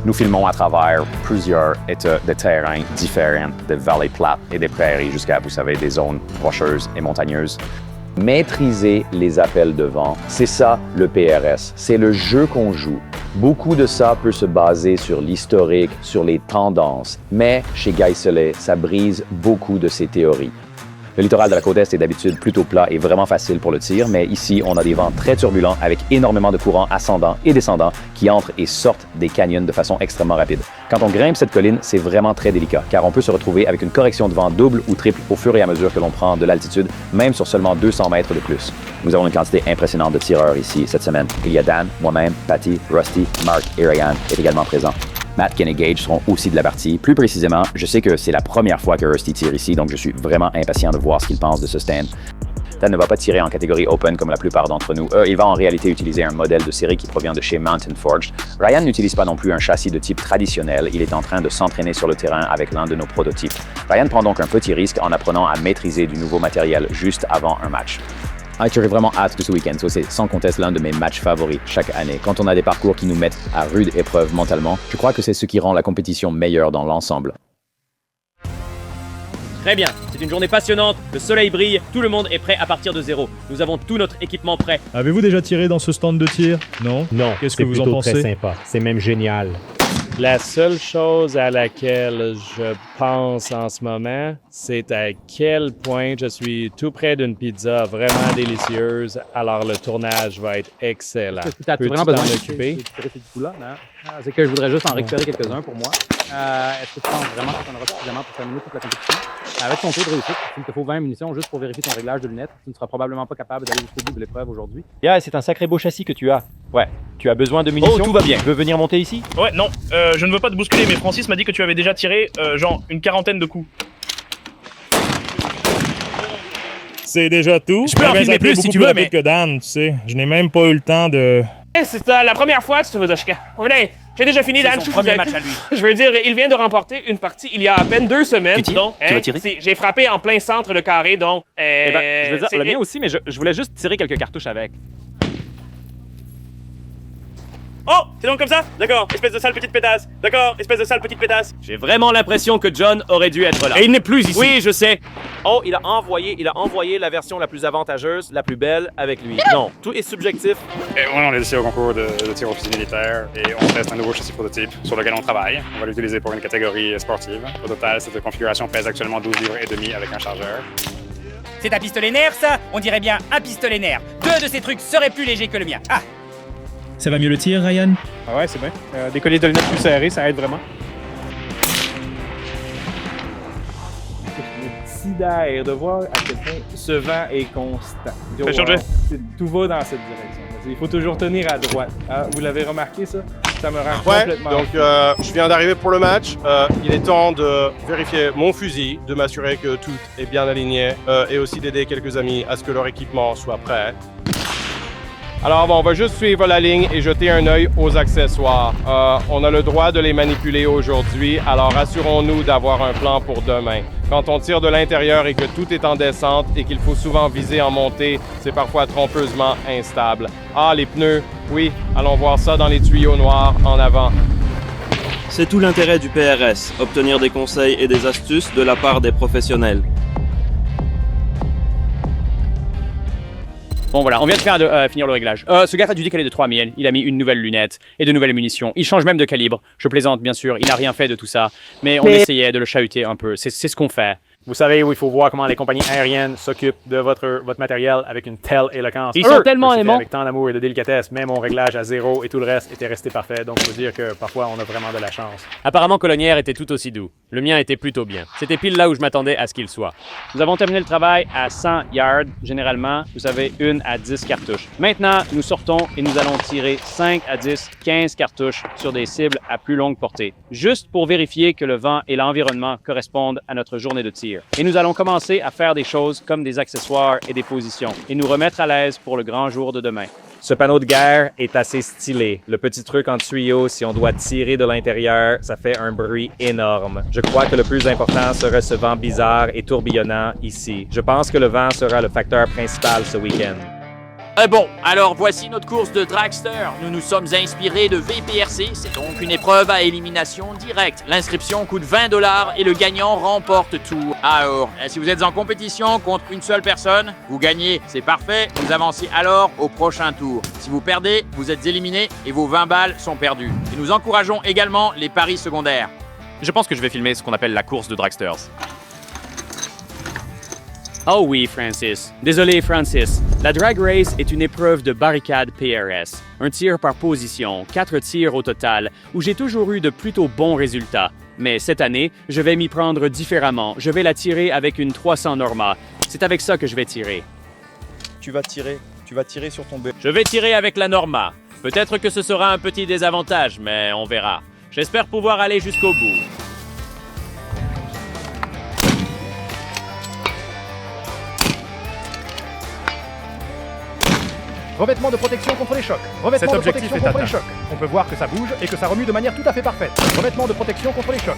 Nous filmons à travers plusieurs états de terrain différents, des vallées plates et des prairies jusqu'à, vous savez, des zones rocheuses et montagneuses. Maîtriser les appels de vent, c'est ça le PRS, c'est le jeu qu'on joue. Beaucoup de ça peut se baser sur l'historique, sur les tendances, mais chez Guy Solet, ça brise beaucoup de ces théories. Le littoral de la côte est d'habitude plutôt plat et vraiment facile pour le tir, mais ici, on a des vents très turbulents avec énormément de courants ascendants et descendants qui entrent et sortent des canyons de façon extrêmement rapide. Quand on grimpe cette colline, c'est vraiment très délicat, car on peut se retrouver avec une correction de vent double ou triple au fur et à mesure que l'on prend de l'altitude, même sur seulement 200 mètres de plus. Nous avons une quantité impressionnante de tireurs ici cette semaine. Il y a Dan, moi-même, Patty, Rusty, Mark et Ryan est également présent. Matt, Ken et Gage seront aussi de la partie. Plus précisément, je sais que c'est la première fois que Rusty tire ici, donc je suis vraiment impatient de voir ce qu'il pense de ce stand. Dan ne va pas tirer en catégorie Open comme la plupart d'entre nous. Il va en réalité utiliser un modèle de série qui provient de chez Mountain Forge. Ryan n'utilise pas non plus un châssis de type traditionnel. Il est en train de s'entraîner sur le terrain avec l'un de nos prototypes. Ryan prend donc un petit risque en apprenant à maîtriser du nouveau matériel juste avant un match. J'aurais vraiment hâte de ce week-end. C'est sans conteste l'un de mes matchs favoris chaque année. Quand on a des parcours qui nous mettent à rude épreuve mentalement, je crois que c'est ce qui rend la compétition meilleure dans l'ensemble. Très bien, c'est une journée passionnante, le soleil brille, tout le monde est prêt à partir de zéro. Nous avons tout notre équipement prêt. Avez-vous déjà tiré dans ce stand de tir? Non? Non, Qu'est-ce que vous en plutôt pensez? très sympa. C'est même génial. La seule chose à laquelle je pense en ce moment, c'est à quel point je suis tout près d'une pizza vraiment délicieuse, alors le tournage va être excellent. Tu as Peux-tu vraiment t'en besoin de occuper? C'est que je voudrais juste en récupérer quelques-uns pour moi. Est-ce que tu penses vraiment que tu en auras suffisamment pour terminer toute la compétition? Avec ton taux de réussite, il te faut 20 munitions juste pour vérifier ton réglage de lunettes. Tu ne seras probablement pas capable d'aller jusqu'au bout de l'épreuve aujourd'hui. Yeah, c'est un sacré beau châssis que tu as. Ouais. Tu as besoin de munitions? Oh, tout va bien. Tu veux venir monter ici? Ouais, non, je ne veux pas te bousculer, mais Francis m'a dit que tu avais déjà tiré, genre, une quarantaine de coups. C'est déjà tout. Je peux en filmer plus si tu veux, mais... que Dan, tu sais. Je n'ai même pas eu le temps de... C'est la première fois, tu te veux, j'ai déjà fini, Dan. C'est son premier match à lui. Je veux dire, il vient de remporter une partie il y a à peine 2 semaines. Tu tires? Donc, Tu vas tirer? j'ai frappé en plein centre le carré, donc... je veux dire, le mien aussi, mais je voulais juste tirer quelques cartouches avec. Oh, c'est donc comme ça? D'accord, espèce de sale petite pétasse. D'accord, espèce de sale petite pétasse. J'ai vraiment l'impression que John aurait dû être là. Et il n'est plus ici. Oui, je sais. Oh, il a envoyé la version la plus avantageuse, la plus belle avec lui. Non, tout est subjectif. On est ici au concours de tir au fusil militaire et on teste un nouveau châssis prototype sur lequel on travaille. On va l'utiliser pour une catégorie sportive. Au total, cette configuration pèse actuellement 12 livres et demi avec un chargeur. C'est un pistolet nerf, ça? On dirait bien un pistolet nerf. 2 de ces trucs seraient plus légers que le mien. Ah! Ça va mieux le tir, Ryan? Ah ouais, c'est bien. Des colliers de lunettes plus serrés, ça aide vraiment. C'est d'air de voir à quel point ce vent est constant. Fais changer. Tout va dans cette direction. Il faut toujours tenir à droite. Ah, vous l'avez remarqué, ça? Ça me rend Ouais, complètement... donc je viens d'arriver pour le match. Il est temps de vérifier mon fusil, de m'assurer que tout est bien aligné et aussi d'aider quelques amis à ce que leur équipement soit prêt. Alors, on va juste suivre la ligne et jeter un œil aux accessoires. On a le droit de les manipuler aujourd'hui, alors assurons-nous d'avoir un plan pour demain. Quand on tire de l'intérieur et que tout est en descente et qu'il faut souvent viser en montée, c'est parfois trompeusement instable. Ah, les pneus, oui, allons voir ça dans les tuyaux noirs en avant. C'est tout l'intérêt du PRS, obtenir des conseils et des astuces de la part des professionnels. Bon voilà, on vient de finir le réglage. Ce gars a dû décaler de 3000, il a mis une nouvelle lunette et de nouvelles munitions. Il change même de calibre. Je plaisante bien sûr, il n'a rien fait de tout ça. Mais on essayait de le chahuter un peu, c'est ce qu'on fait. Vous savez où il faut voir comment les compagnies aériennes s'occupent de votre matériel avec une telle éloquence. Ils sont tellement aimants. Avec tant d'amour et de délicatesse, même mon réglage à 0 et tout le reste était resté parfait. Donc, je veux dire que parfois, on a vraiment de la chance. Apparemment, Colonière était tout aussi doux. Le mien était plutôt bien. C'était pile là où je m'attendais à ce qu'il soit. Nous avons terminé le travail à 100 yards, généralement. Vous savez, 1 à 10 cartouches. Maintenant, nous sortons et nous allons tirer 5 à 10, 15 cartouches sur des cibles à plus longue portée. Juste pour vérifier que le vent et l'environnement correspondent à notre journée de tir. Et nous allons commencer à faire des choses comme des accessoires et des positions et nous remettre à l'aise pour le grand jour de demain. Ce panneau de guerre est assez stylé. Le petit truc en tuyau, si on doit tirer de l'intérieur, ça fait un bruit énorme. Je crois que le plus important sera ce vent bizarre et tourbillonnant ici. Je pense que le vent sera le facteur principal ce week-end. Bon, alors voici notre course de dragster. Nous nous sommes inspirés de VPRC, c'est donc une épreuve à élimination directe. L'inscription coûte 20 $ et le gagnant remporte tout. Alors, si vous êtes en compétition contre une seule personne, vous gagnez, c'est parfait, vous avancez alors au prochain tour. Si vous perdez, vous êtes éliminé et vos 20 balles sont perdues. Et nous encourageons également les paris secondaires. Je pense que je vais filmer ce qu'on appelle la course de dragsters. Oh oui, Francis. Désolé, Francis. La drag race est une épreuve de barricade PRS. Un tir par position, 4 tirs au total, où j'ai toujours eu de plutôt bons résultats. Mais cette année, je vais m'y prendre différemment. Je vais la tirer avec une 300 Norma. C'est avec ça que je vais tirer. Tu vas tirer sur ton but. Je vais tirer avec la Norma. Peut-être que ce sera un petit désavantage, mais on verra. J'espère pouvoir aller jusqu'au bout. Revêtement de protection contre les chocs. Revêtement de protection contre les chocs. On peut voir que ça bouge et que ça remue de manière tout à fait parfaite. Revêtement de protection contre les chocs.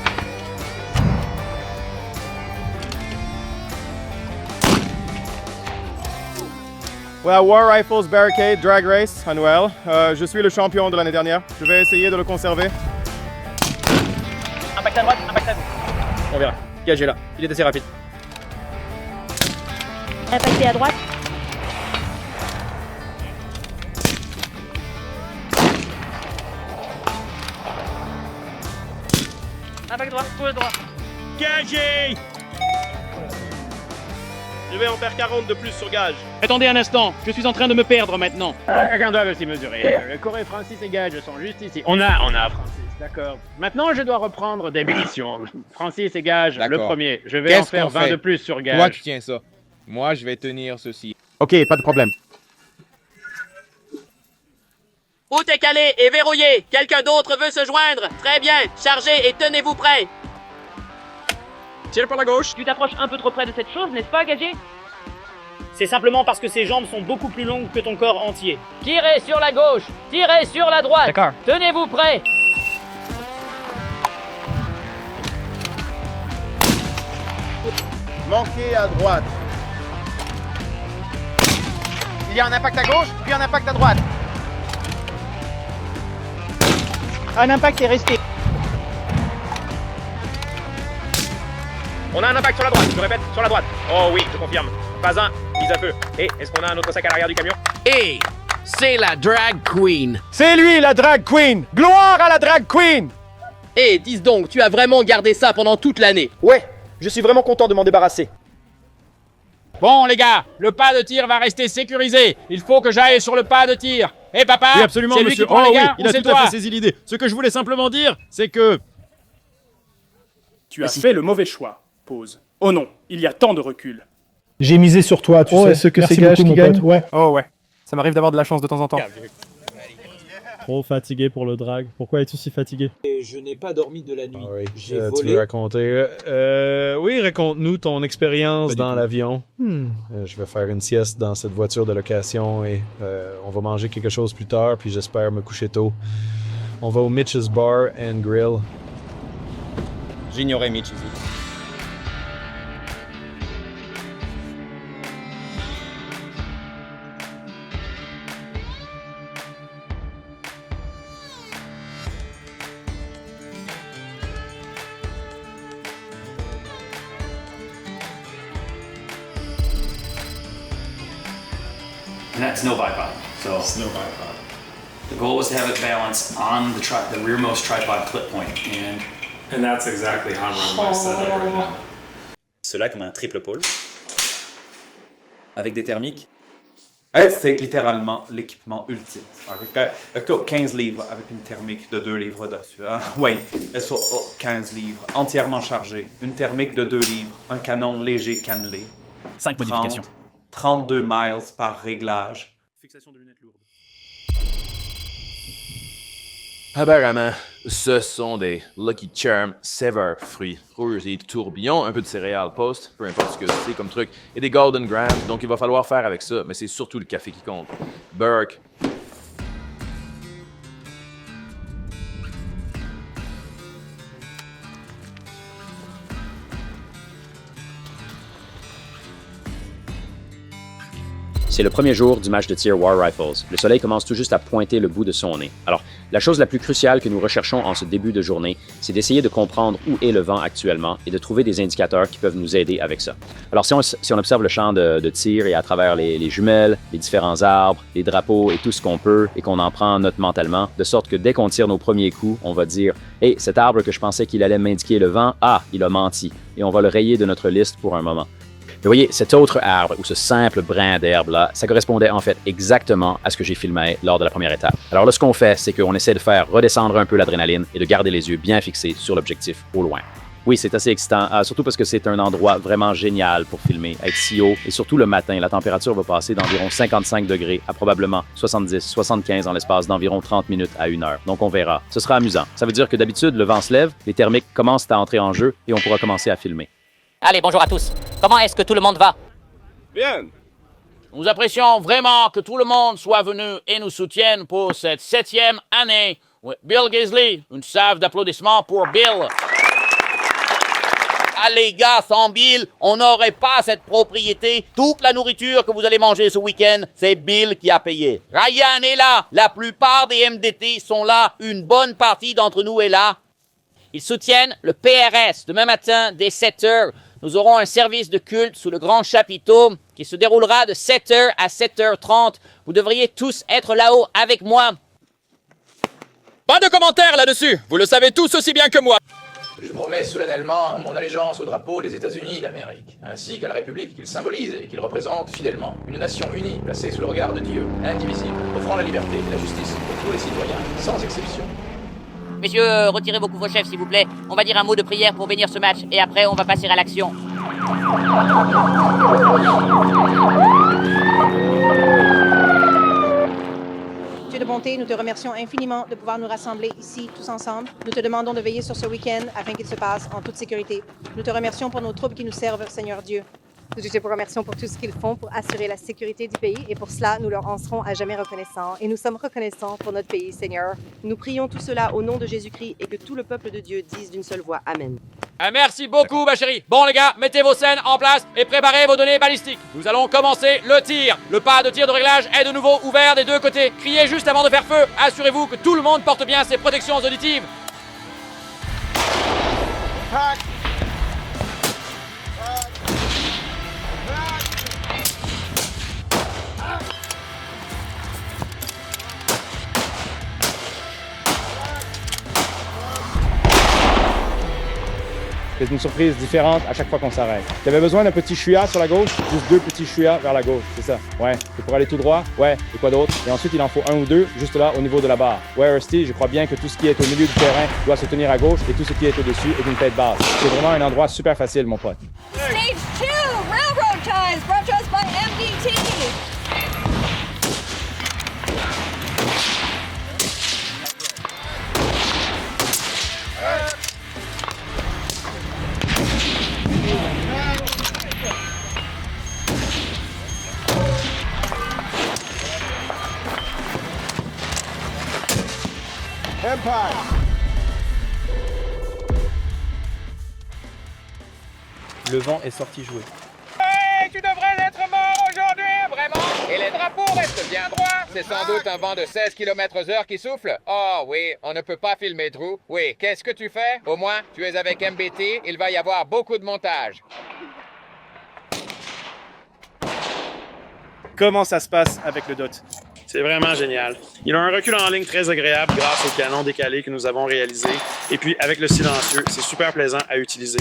Well, War Rifles Barricade Drag Race annuel. Je suis le champion de l'année dernière. Je vais essayer de le conserver. Impact à droite, impact à gauche. On verra. Gagez là. Il est assez rapide. Impacté à droite. Impact droit, coup droit. Gagé! Je vais en faire 40 de plus sur gage. Attendez un instant, je suis en train de me perdre maintenant. Quelqu'un doit aussi mesurer. Le Corée, Francis et Gage sont juste ici. On a Francis, d'accord. Maintenant, je dois reprendre des munitions. Francis et Gage, le premier. Je vais en faire 20 de plus sur Gage. Toi, tu tiens ça. Moi, je vais tenir ceci. Ok, pas de problème. Route est calée et verrouillée. Quelqu'un d'autre veut se joindre? Très bien. Chargez et tenez-vous prêts. Tire par la gauche. Tu t'approches un peu trop près de cette chose, n'est-ce pas, Gagé? C'est simplement parce que ses jambes sont beaucoup plus longues que ton corps entier. Tirez sur la gauche. Tirez sur la droite. D'accord. Tenez-vous prêts. Manqué à droite. Il y a un impact à gauche, puis un impact à droite. Un impact est resté. On a un impact sur la droite. Je répète, sur la droite. Oh oui, je confirme. Pas un. Mise à feu. Et est-ce qu'on a un autre sac à l'arrière du camion? Et c'est la drag queen. C'est lui, la drag queen. Gloire à la drag queen. Eh, dis donc, tu as vraiment gardé ça pendant toute l'année. Ouais, je suis vraiment content de m'en débarrasser. Bon, les gars, le pas de tir va rester sécurisé. Il faut que j'aille sur le pas de tir. Eh, papa, Oui, absolument, c'est lui monsieur. qui prend les gars, il ou a c'est tout à toi? fait saisi l'idée. Ce que je voulais simplement dire, c'est que... Tu as fait le mauvais choix. Pause. Oh non, il y a tant de recul. J'ai misé sur toi, tu sais. Est-ce que c'est Gage qui gagne? Ouais. Oh ouais. Ça m'arrive d'avoir de la chance de temps en temps. Trop fatigué pour le drag. Pourquoi es-tu si fatigué? Je n'ai pas dormi de la nuit. J'ai Tu volé. veux raconter? Oui, raconte-nous ton expérience dans l'avion. Je vais faire une sieste dans cette voiture de location et on va manger quelque chose plus tard, puis j'espère me coucher tôt. On va au Mitch's Bar and Grill. J'ignorais Mitch ici. And that's no bipod. So it's no bipod. The goal was to have it balanced on the rearmost tripod clip point, and that's exactly how I'm running my setup right now. Cela comme un triple pôle. Avec des thermiques. C'est littéralement l'équipement ultime. Avec 15 livres avec une thermique de 2 livres dessus. Hein? Oui, 15 livres, entièrement chargé. Une thermique de 2 livres, un canon léger cannelé. 5 modifications. 32 miles par réglage. Fixation de lunettes lourdes. Apparemment, ce sont des Lucky Charms Sever fruits rosés de tourbillon, un peu de céréales post, peu importe ce que c'est comme truc, et des Golden Grams, donc il va falloir faire avec ça, mais c'est surtout le café qui compte. Burke. C'est le premier jour du match de tir War Rifles. Le soleil commence tout juste à pointer le bout de son nez. Alors, la chose la plus cruciale que nous recherchons en ce début de journée, c'est d'essayer de comprendre où est le vent actuellement et de trouver des indicateurs qui peuvent nous aider avec ça. Alors, si on observe le champ de tir et à travers les jumelles, les différents arbres, les drapeaux et tout ce qu'on peut et qu'on en prend note mentalement, de sorte que dès qu'on tire nos premiers coups, on va dire « Hey, cet arbre que je pensais qu'il allait m'indiquer le vent, il a menti » et on va le rayer de notre liste pour un moment. Mais voyez, cet autre arbre ou ce simple brin d'herbe-là, ça correspondait en fait exactement à ce que j'ai filmé lors de la première étape. Alors là, ce qu'on fait, c'est qu'on essaie de faire redescendre un peu l'adrénaline et de garder les yeux bien fixés sur l'objectif au loin. Oui, c'est assez excitant, surtout parce que c'est un endroit vraiment génial pour filmer, être si haut, et surtout le matin, la température va passer d'environ 55 degrés à probablement 70, 75 en l'espace d'environ 30 minutes à 1 heure. Donc on verra. Ce sera amusant. Ça veut dire que d'habitude, le vent se lève, les thermiques commencent à entrer en jeu et on pourra commencer à filmer. Allez, bonjour à tous. Comment est-ce que tout le monde va? Bien. Nous apprécions vraiment que tout le monde soit venu et nous soutienne pour cette 7e année. Oui, Bill Gaisley, une salve d'applaudissements pour Bill. Ah les gars, sans Bill, on n'aurait pas cette propriété. Toute la nourriture que vous allez manger ce week-end, c'est Bill qui a payé. Ryan est là. La plupart des MDT sont là. Une bonne partie d'entre nous est là. Ils soutiennent le PRS. Demain matin, dès 7h, nous aurons un service de culte sous le grand chapiteau qui se déroulera de 7h à 7h30. Vous devriez tous être là-haut avec moi. Pas de commentaires là-dessus. Vous le savez tous aussi bien que moi. Je promets solennellement mon allégeance au drapeau des États-Unis d'Amérique, ainsi qu'à la République qu'il symbolise et qu'il représente fidèlement. Une nation unie, placée sous le regard de Dieu, indivisible, offrant la liberté et la justice pour tous les citoyens, sans exception. Messieurs, retirez vos couvre-chefs s'il vous plaît. On va dire un mot de prière pour bénir ce match et après on va passer à l'action. Dieu de bonté, nous te remercions infiniment de pouvoir nous rassembler ici tous ensemble. Nous te demandons de veiller sur ce week-end afin qu'il se passe en toute sécurité. Nous te remercions pour nos troupes qui nous servent, Seigneur Dieu. Nous te remercions pour tout ce qu'ils font pour assurer la sécurité du pays et pour cela, nous leur en serons à jamais reconnaissants. Et nous sommes reconnaissants pour notre pays, Seigneur. Nous prions tout cela au nom de Jésus-Christ et que tout le peuple de Dieu dise d'une seule voix Amen. Merci beaucoup, ma chérie. Bon, les gars, mettez vos scènes en place et préparez vos données balistiques. Nous allons commencer le tir. Le pas de tir de réglage est de nouveau ouvert des deux côtés. Criez juste avant de faire feu. Assurez-vous que tout le monde porte bien ses protections auditives. C'est une surprise différente à chaque fois qu'on s'arrête. Tu avais besoin d'un petit chuya sur la gauche, juste 2 petits chuyas vers la gauche, c'est ça. Ouais, c'est pour aller tout droit, ouais, et quoi d'autre? Et ensuite, il en faut 1 ou 2 juste là au niveau de la barre. Ouais, Rusty, je crois bien que tout ce qui est au milieu du terrain doit se tenir à gauche et tout ce qui est au-dessus est une tête basse. C'est vraiment un endroit super facile, mon pote. Stage 2, Railroad Ties, brought to us by MDT. Empire. Le vent est sorti jouer. Hey, tu devrais être mort aujourd'hui, vraiment. Et les drapeaux restent bien droits. C'est sans doute un vent de 16 km/h qui souffle. Oh oui, on ne peut pas filmer Drew. Oui, qu'est-ce que tu fais? Au moins, tu es avec MBT, il va y avoir beaucoup de montage. Comment ça se passe avec le DOT? C'est vraiment génial. Il a un recul en ligne très agréable grâce au canon décalé que nous avons réalisé. Et puis, avec le silencieux, c'est super plaisant à utiliser.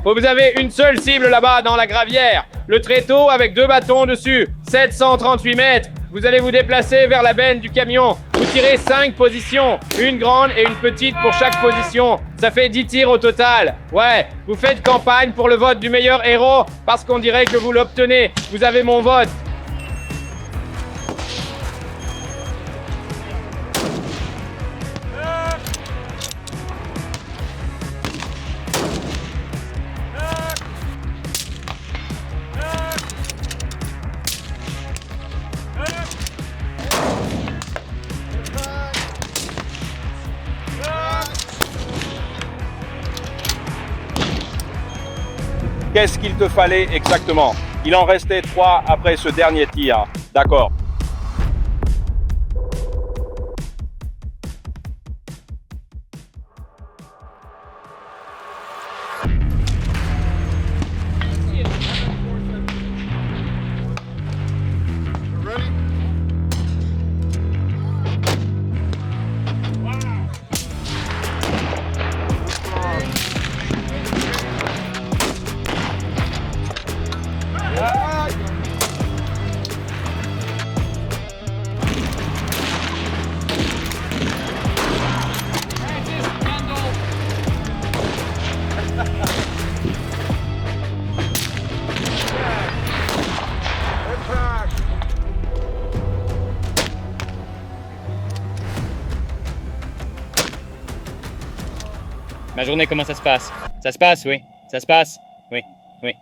Vous avez une seule cible là-bas dans la gravière. Le tréteau avec 2 bâtons dessus. 738 mètres. Vous allez vous déplacer vers la benne du camion. Vous tirez 5 positions. Une grande et une petite pour chaque position. Ça fait 10 tirs au total. Ouais, vous faites campagne pour le vote du meilleur héros parce qu'on dirait que vous l'obtenez. Vous avez mon vote. Qu'est-ce qu'il te fallait exactement? Il en restait 3 après ce dernier tir. D'accord. Ma journée, comment ça se passe? Ça se passe, oui. Ça se passe, oui, oui.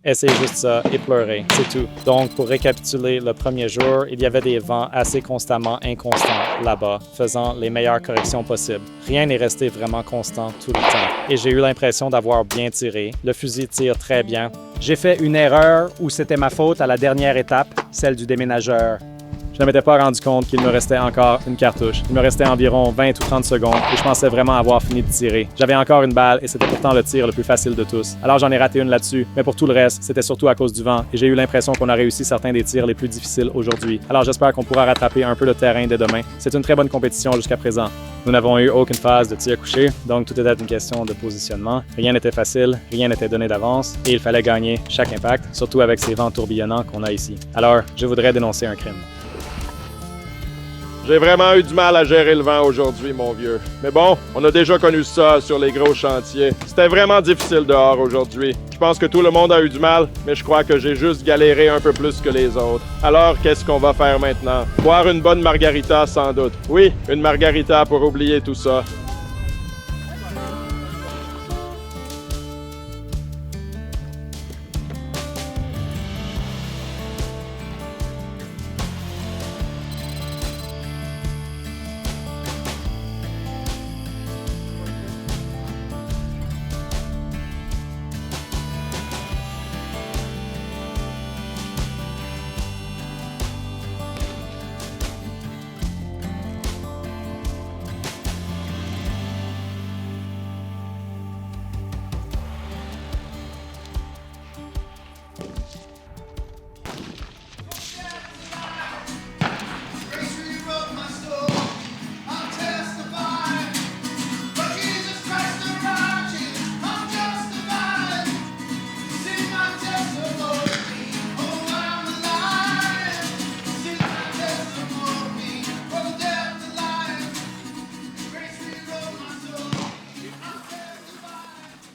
Essayer juste ça et pleurer, c'est tout. Donc, pour récapituler, le premier jour, il y avait des vents assez constamment inconstants là-bas, faisant les meilleures corrections possibles. Rien n'est resté vraiment constant tout le temps. Et j'ai eu l'impression d'avoir bien tiré. Le fusil tire très bien. J'ai fait une erreur où c'était ma faute à la dernière étape, celle du déménageur. Je ne m'étais pas rendu compte qu'il me restait encore une cartouche. Il me restait environ 20 ou 30 secondes et je pensais vraiment avoir fini de tirer. J'avais encore une balle et c'était pourtant le tir le plus facile de tous. Alors j'en ai raté une là-dessus, mais pour tout le reste, c'était surtout à cause du vent et j'ai eu l'impression qu'on a réussi certains des tirs les plus difficiles aujourd'hui. Alors j'espère qu'on pourra rattraper un peu le terrain dès demain. C'est une très bonne compétition jusqu'à présent. Nous n'avons eu aucune phase de tir couché, donc tout était une question de positionnement. Rien n'était facile, rien n'était donné d'avance et il fallait gagner chaque impact, surtout avec ces vents tourbillonnants qu'on a ici. Alors, je voudrais dénoncer un crime. J'ai vraiment eu du mal à gérer le vent aujourd'hui, mon vieux. Mais bon, on a déjà connu ça sur les gros chantiers. C'était vraiment difficile dehors aujourd'hui. Je pense que tout le monde a eu du mal, mais je crois que j'ai juste galéré un peu plus que les autres. Alors, qu'est-ce qu'on va faire maintenant? Boire une bonne margarita, sans doute. Oui, une margarita pour oublier tout ça.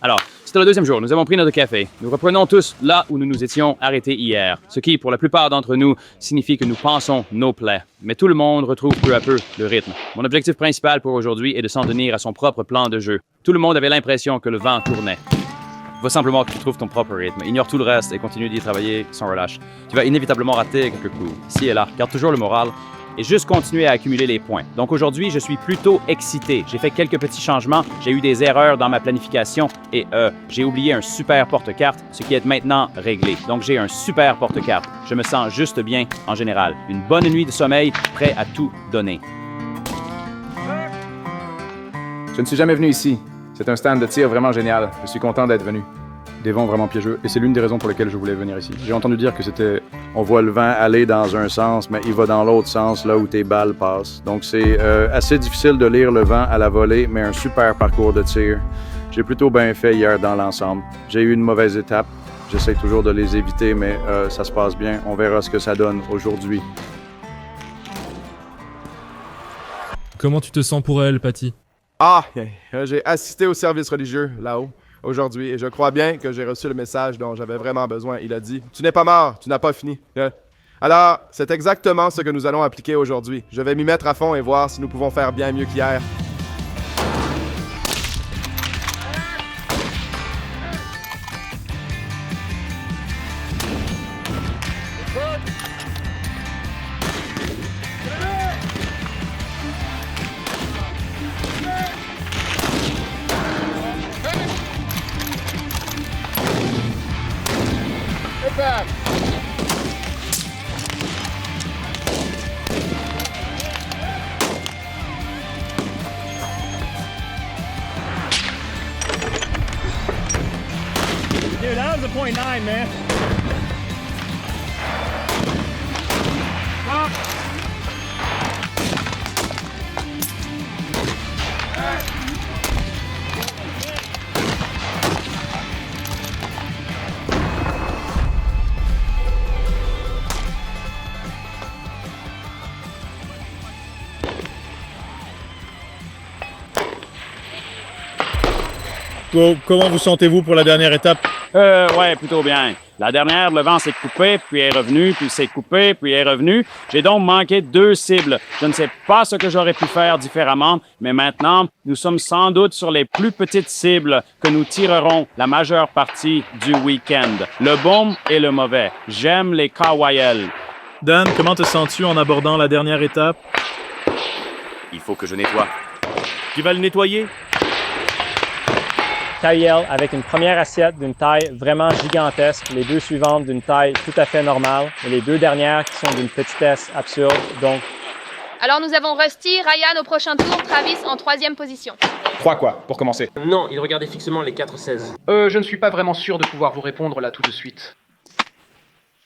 Alors, c'est le deuxième jour, nous avons pris notre café. Nous reprenons tous là où nous nous étions arrêtés hier, ce qui, pour la plupart d'entre nous, signifie que nous pensons nos plaies. Mais tout le monde retrouve peu à peu le rythme. Mon objectif principal pour aujourd'hui est de s'en tenir à son propre plan de jeu. Tout le monde avait l'impression que le vent tournait. Il faut simplement que tu trouves ton propre rythme, ignore tout le reste et continue d'y travailler sans relâche. Tu vas inévitablement rater quelques coups, ici et là. Garde toujours le moral et juste continuer à accumuler les points. Donc aujourd'hui, je suis plutôt excité. J'ai fait quelques petits changements, j'ai eu des erreurs dans ma planification et j'ai oublié un super porte-carte, ce qui est maintenant réglé. Donc j'ai un super porte-carte. Je me sens juste bien en général. Une bonne nuit de sommeil, prêt à tout donner. Je ne suis jamais venu ici. C'est un stand de tir vraiment génial. Je suis content d'être venu. Des vents vraiment piégeux, et c'est l'une des raisons pour lesquelles je voulais venir ici. J'ai entendu dire que c'était... On voit le vent aller dans un sens, mais il va dans l'autre sens, là où tes balles passent. Donc c'est assez difficile de lire le vent à la volée, mais un super parcours de tir. J'ai plutôt bien fait hier dans l'ensemble. J'ai eu une mauvaise étape. J'essaie toujours de les éviter, mais ça se passe bien. On verra ce que ça donne aujourd'hui. Comment tu te sens pour elle, Patty? Ah, j'ai assisté au service religieux, là-haut, aujourd'hui, et je crois bien que j'ai reçu le message dont j'avais vraiment besoin. Il a dit « Tu n'es pas mort, tu n'as pas fini. » Alors, c'est exactement ce que nous allons appliquer aujourd'hui. Je vais m'y mettre à fond et voir si nous pouvons faire bien mieux qu'hier. Dude, that was a .9, man. Comment vous sentez-vous pour la dernière étape? Ouais, plutôt bien. La dernière, le vent s'est coupé, puis est revenu, puis s'est coupé, puis est revenu. J'ai donc manqué 2 cibles. Je ne sais pas ce que j'aurais pu faire différemment, mais maintenant, nous sommes sans doute sur les plus petites cibles que nous tirerons la majeure partie du week-end. Le bon et le mauvais. J'aime les KYL. Dan, comment te sens-tu en abordant la dernière étape? Il faut que je nettoie. Tu vas le nettoyer? KYL avec une première assiette d'une taille vraiment gigantesque, les 2 suivantes d'une taille tout à fait normale et les 2 dernières qui sont d'une petitesse absurde. Donc, alors nous avons Rusty, Ryan au prochain tour, Travis en 3e position. 3 quoi, pour commencer? Non, il regardait fixement les 4-16. Je ne suis pas vraiment sûr de pouvoir vous répondre là tout de suite.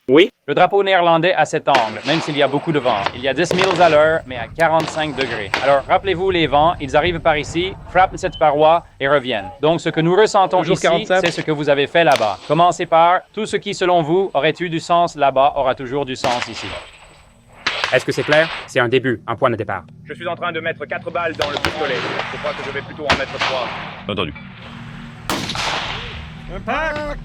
Oui. Le drapeau néerlandais a cet angle, même s'il y a beaucoup de vent. Il y a 10 milles à l'heure, mais à 45 degrés. Alors, rappelez-vous les vents, ils arrivent par ici, frappent cette paroi et reviennent. Donc, ce que nous ressentons ici, c'est ce que vous avez fait là-bas. Commencez par, tout ce qui, selon vous, aurait eu du sens là-bas aura toujours du sens ici. Est-ce que c'est clair? C'est un début, un point de départ. Je suis en train de mettre 4 balles dans le pistolet. Je crois que je vais plutôt en mettre 3. Entendu. Impact!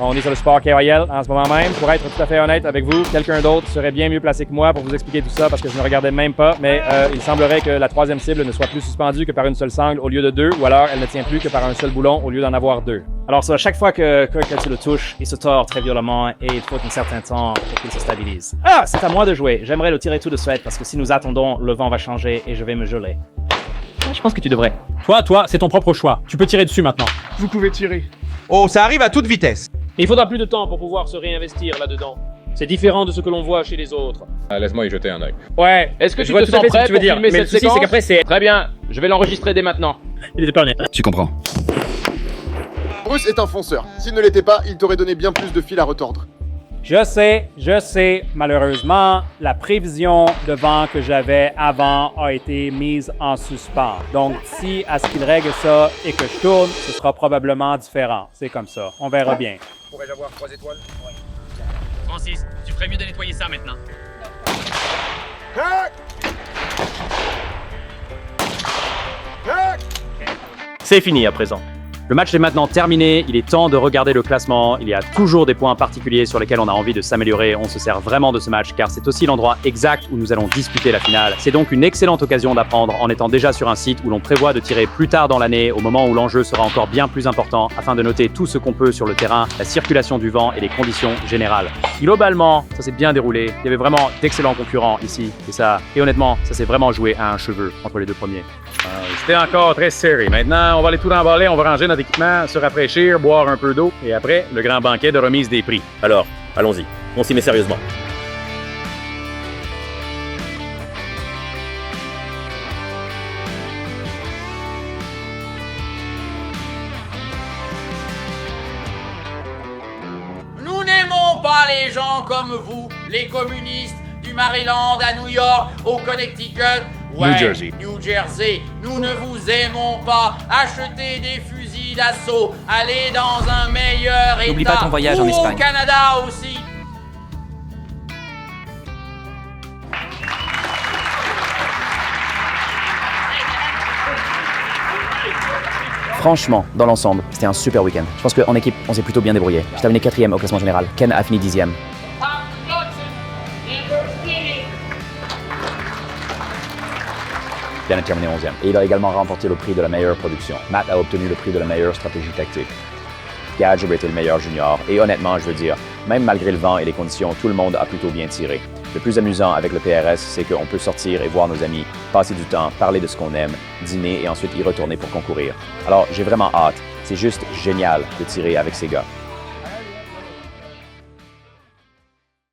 on est sur le support KYL en ce moment même. Pour être tout à fait honnête avec vous, quelqu'un d'autre serait bien mieux placé que moi pour vous expliquer tout ça parce que je ne regardais même pas, mais il semblerait que la 3e cible ne soit plus suspendue que par une seule sangle au lieu de 2, ou alors elle ne tient plus que par un seul boulon au lieu d'en avoir 2. Alors ça, chaque fois que tu le touches, il se tord très violemment et il faut un certain temps pour qu'il se stabilise. Ah, c'est à moi de jouer. J'aimerais le tirer tout de suite parce que si nous attendons, le vent va changer et je vais me geler. Je pense que tu devrais. Toi, c'est ton propre choix. Tu peux tirer dessus maintenant. Vous pouvez tirer. Oh, ça arrive à toute vitesse. Il faudra plus de temps pour pouvoir se réinvestir là-dedans. C'est différent de ce que l'on voit chez les autres. Laisse-moi y jeter un œil. Ouais, est-ce que tu te sens prêt pour filmer cette séquence? C'est qu'après c'est... Très bien, je vais l'enregistrer dès maintenant. Il était pas honnête. Tu comprends. Bruce est un fonceur. S'il ne l'était pas, il t'aurait donné bien plus de fil à retordre. Je sais, malheureusement, la prévision de vent que j'avais avant a été mise en suspens. Donc, si à ce qu'il règle ça et que je tourne, ce sera probablement différent. C'est comme ça. On verra bien. Pourrais-je avoir 3 étoiles? Oui. Francis, tu ferais mieux de nettoyer ça maintenant. C'est fini à présent. Le match est maintenant terminé, il est temps de regarder le classement. Il y a toujours des points particuliers sur lesquels on a envie de s'améliorer. On se sert vraiment de ce match car c'est aussi l'endroit exact où nous allons disputer la finale. C'est donc une excellente occasion d'apprendre en étant déjà sur un site où l'on prévoit de tirer plus tard dans l'année, au moment où l'enjeu sera encore bien plus important, afin de noter tout ce qu'on peut sur le terrain, la circulation du vent et les conditions générales. Globalement, ça s'est bien déroulé. Il y avait vraiment d'excellents concurrents ici. Et honnêtement, ça s'est vraiment joué à un cheveu entre les deux premiers. C'était encore très serré. Maintenant, on va aller tout emballer, on va ranger notre équipement, se rafraîchir, boire un peu d'eau, et après, le grand banquet de remise des prix. Alors, allons-y. On s'y met sérieusement. Nous n'aimons pas les gens comme vous, les communistes, du Maryland à New York, au Connecticut. Ouais, New Jersey. Nous ne vous aimons pas. Achetez des fusils d'assaut. Allez dans un meilleur état. N'oublie pas ton voyage en Espagne. Au Canada aussi. Franchement, dans l'ensemble, c'était un super week-end. Je pense qu'en équipe, on s'est plutôt bien débrouillé. J'ai terminé 4e au classement général. Ken a fini 10e. Dan a terminé 11e. Et il a également remporté le prix de la meilleure production. Matt a obtenu le prix de la meilleure stratégie tactique. Gage a été le meilleur junior. Et honnêtement, je veux dire, même malgré le vent et les conditions, tout le monde a plutôt bien tiré. Le plus amusant avec le PRS, c'est qu'on peut sortir et voir nos amis, passer du temps, parler de ce qu'on aime, dîner et ensuite y retourner pour concourir. Alors, j'ai vraiment hâte. C'est juste génial de tirer avec ces gars.